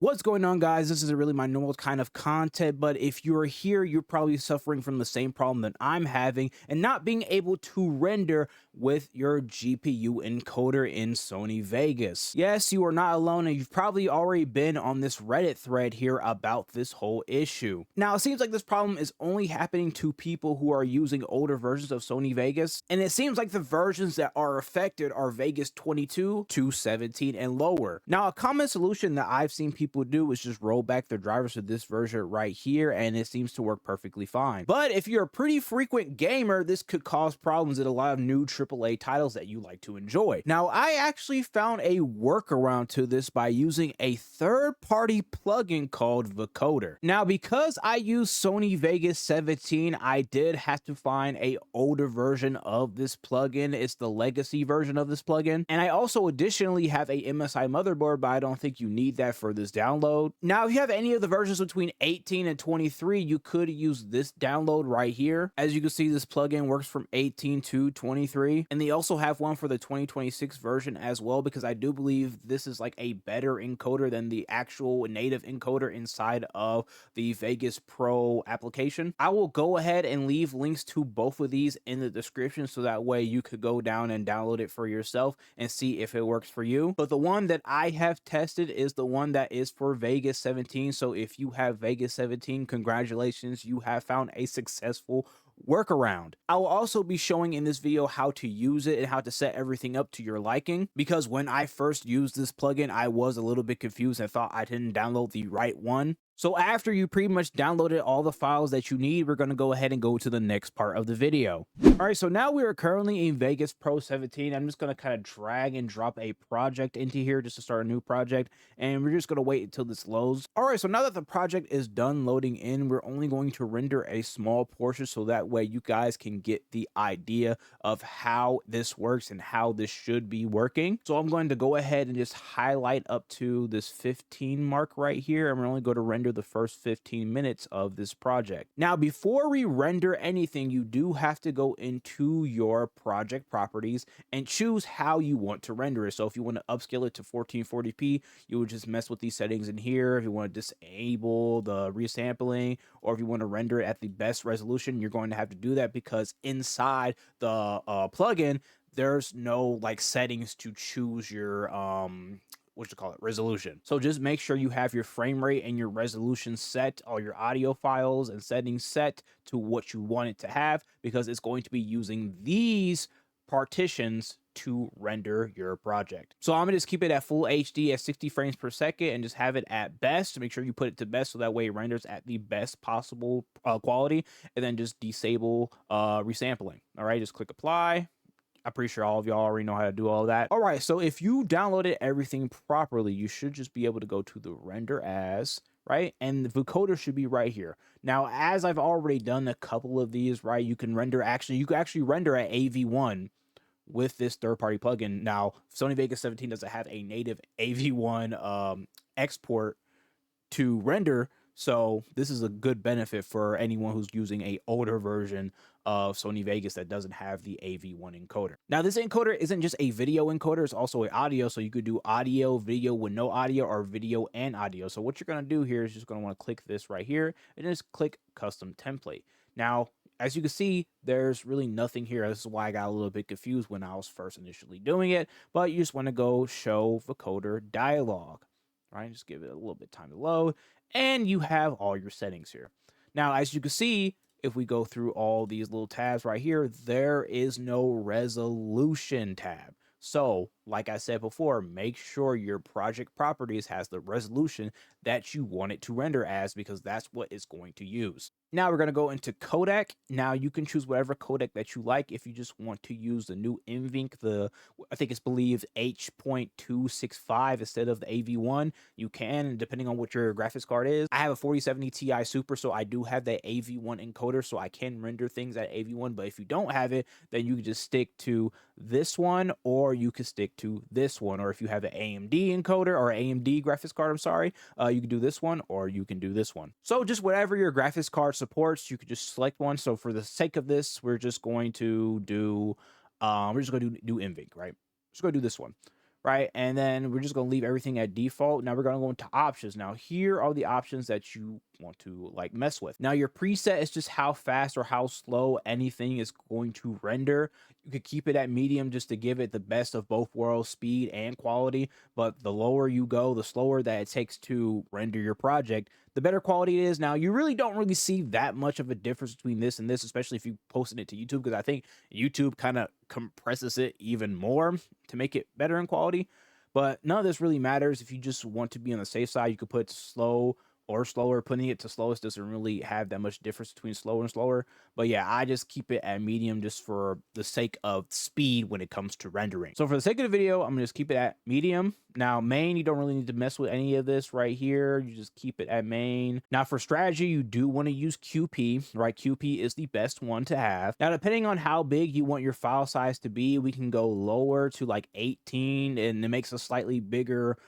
What's going on, guys? This isn't really my normal kind of content, but if you're here, you're probably suffering from the same problem that I'm having and not being able to render with your GPU encoder in Sony Vegas. Yes, you are not alone, and you've probably already been on this Reddit thread here about this whole issue. Now, it seems like this problem is only happening to people who are using older versions of Sony Vegas, and it seems like the versions that are affected are Vegas 22 to 17 and lower. Now, a common solution that I've seen people do is just roll back their drivers to this version right here, and it seems to work perfectly fine. But if you're a pretty frequent gamer, this could cause problems in a lot of new AAA titles that you like to enjoy. Now, I actually found a workaround to this by using a third-party plugin called Voukoder. Now, because I use Sony Vegas 17, I did have to find a older version of this plugin. It's the legacy version of this plugin, and I also additionally have a MSI motherboard, but I don't think you need that for this download. Now, if you have any of the versions between 18 and 23, you could use this download right here. As you can see, this plugin works from 18 to 23, and they also have one for the 2026 version as well, because I do believe this is like a better encoder than the actual native encoder inside of the Vegas Pro application. I will go ahead and leave links to both of these in the description, so that way you could go down and download it for yourself and see if it works for you. But the one that I have tested is the one that is for Vegas 17. So if you have Vegas 17, congratulations, you have found a successful workaround. I will also be showing in this video how to use it and how to set everything up to your liking, because when I first used this plugin, I was a little bit confused and thought I didn't download the right one. So after you pretty much downloaded all the files that you need, we're going to go ahead and go to the next part of the video. All right, so now we are currently in Vegas Pro 17. I'm just going to kind of drag and drop a project into here just to start a new project, and we're just going to wait until this loads. All right, so now that the project is done loading in, we're only going to render a small portion, so that way you guys can get the idea of how this works and how this should be working. So I'm going to go ahead and just highlight up to this 15 mark right here, and we're only going to render the first 15 minutes of this project. Now, before we render anything, you do have to go into your project properties and choose how you want to render it. So if you want to upscale it to 1440p, you would just mess with these settings in here. If you want to disable the resampling, or if you want to render it at the best resolution, you're going to have to do that, because inside the plugin, there's no like settings to choose your resolution. So just make sure you have your frame rate and your resolution set, all your audio files and settings set to what you want it to have, because it's going to be using these partitions to render your project. So I'm gonna just keep it at full HD at 60 frames per second and just have it at best to make sure you put it to best, so that way it renders at the best possible quality, and then just disable resampling. All right, just click apply. I'm pretty sure all of y'all already know how to do all of that. All right, so if you downloaded everything properly, you should just be able to go to the render as, right? And the vocoder should be right here. Now, as I've already done a couple of these, right, you can actually render at AV1 with this third-party plugin. Now, Sony Vegas 17 doesn't have a native AV1 export to render, so this is a good benefit for anyone who's using a older version of Sony Vegas that doesn't have the AV1 encoder. Now, this encoder isn't just a video encoder, it's also an audio, so you could do audio, video with no audio, or video and audio. So what you're going to do here is just going to want to click this right here and just click custom template. Now, as you can see, there's really nothing here. This is why I got a little bit confused when I was first initially doing it, but you just want to go show vocoder dialog. Right, just give it a little bit of time to load, and you have all your settings here. Now, as you can see, if we go through all these little tabs right here, there is no resolution tab. So, like I said before, make sure your project properties has the resolution that you want it to render as, because that's what it's going to use. Now we're going to go into codec. Now you can choose whatever codec that you like. If you just want to use the new nvenc, I think it's believed H.265 instead of the AV1, you can, depending on what your graphics card is. I have a 4070 Ti Super, so I do have the AV1 encoder, so I can render things at AV1. But if you don't have it, then you can just stick to this one, or you can stick to this one. Or if you have an AMD encoder or AMD graphics card, I'm sorry, you can do this one, or you can do this one. So just whatever your graphics card supports, you could just select one. So for the sake of this, we're just going to do do nvenc, right? Just go do this one, right? And then we're just going to leave everything at default. Now we're going to go into options. Now here are the options that you want to like mess with. Now your preset is just how fast or how slow anything is going to render. You could keep it at medium just to give it the best of both worlds, speed and quality. But the lower you go, the slower that it takes to render your project, the better quality it is. Now you really don't really see that much of a difference between this and this, especially if you posted it to YouTube, because I think YouTube kind of compresses it even more to make it better in quality. But none of this really matters. If you just want to be on the safe side, you could put slow or slower. Putting it to slowest doesn't really have that much difference between slow and slower. But yeah, I just keep it at medium just for the sake of speed when it comes to rendering. So for the sake of the video, I'm gonna just keep it at medium. Now main, you don't really need to mess with any of this right here. You just keep it at main. Now for strategy, you do want to use QP, right? QP is the best one to have. Now depending on how big you want your file size to be, we can go lower to like 18 and it makes a slightly bigger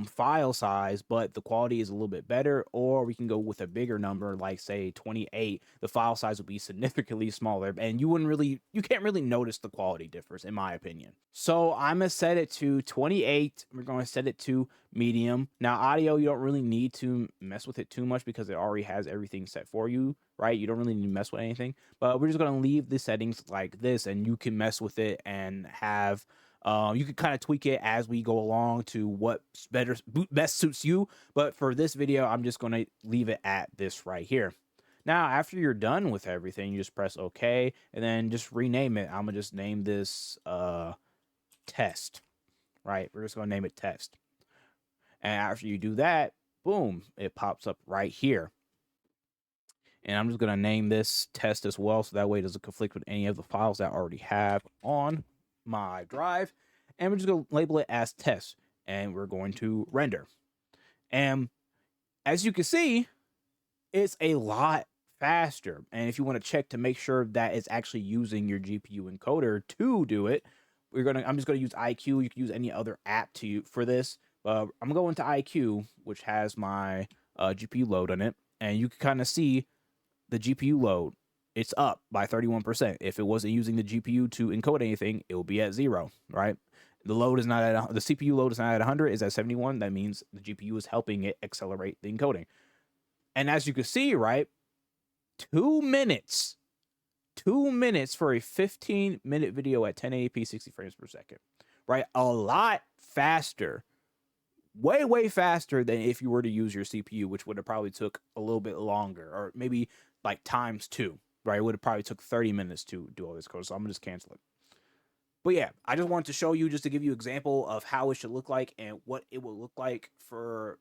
file size, but the quality is a little bit better. Or we can go with a bigger number, like say 28. The file size will be significantly smaller and you can't really notice the quality difference in my opinion. So I'm gonna set it to 28. We're going to set it to medium. Now audio, you don't really need to mess with it too much because it already has everything set for you, right? You don't really need to mess with anything, but we're just going to leave the settings like this and you can mess with it and have you can kind of tweak it as we go along to what best suits you. But for this video, I'm just going to leave it at this right here. Now, after you're done with everything, you just press OK and then just rename it. I'm going to just name this test, right? We're just going to name it test. And after you do that, boom, it pops up right here. And I'm just going to name this test as well. So that way it doesn't conflict with any of the files that I already have on my drive. And we're just going to label it as test and we're going to render. And as you can see, it's a lot faster. And if you want to check to make sure that it's actually using your GPU encoder to do it, I'm just going to use iQ. You can use any other app for this. I'm going to iQ, which has my GPU load on it. And you can kind of see the GPU load. It's up by 31%. If it wasn't using the GPU to encode anything, it will be at 0, right? The load is not at the CPU load is not at 100, is at 71. That means the GPU is helping it accelerate the encoding. And as you can see, right, 2 minutes for a 15-minute video at 1080p 60 frames per second, right? A lot faster, way faster than if you were to use your CPU, which would have probably took a little bit longer, or maybe like ×2. Right, it would have probably took 30 minutes to do all this code, so I'm gonna just cancel it. But yeah, I just wanted to show you, just to give you an example of how it should look like and what it will look like for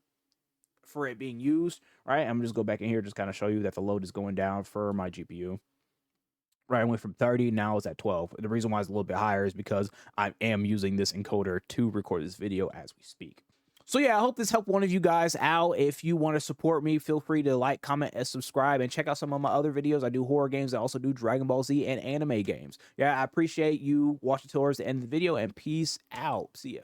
it being used. Right, I'm gonna just go back in here, just kind of show you that the load is going down for my GPU. Right, I went from 30, now it's at 12. The reason why it's a little bit higher is because I am using this encoder to record this video as we speak. So yeah, I hope this helped one of you guys out. If you want to support me, feel free to like, comment, and subscribe, and check out some of my other videos. I do horror games. I also do Dragon Ball Z and anime games. Yeah, I appreciate you watching towards the end of the video, and peace out. See ya.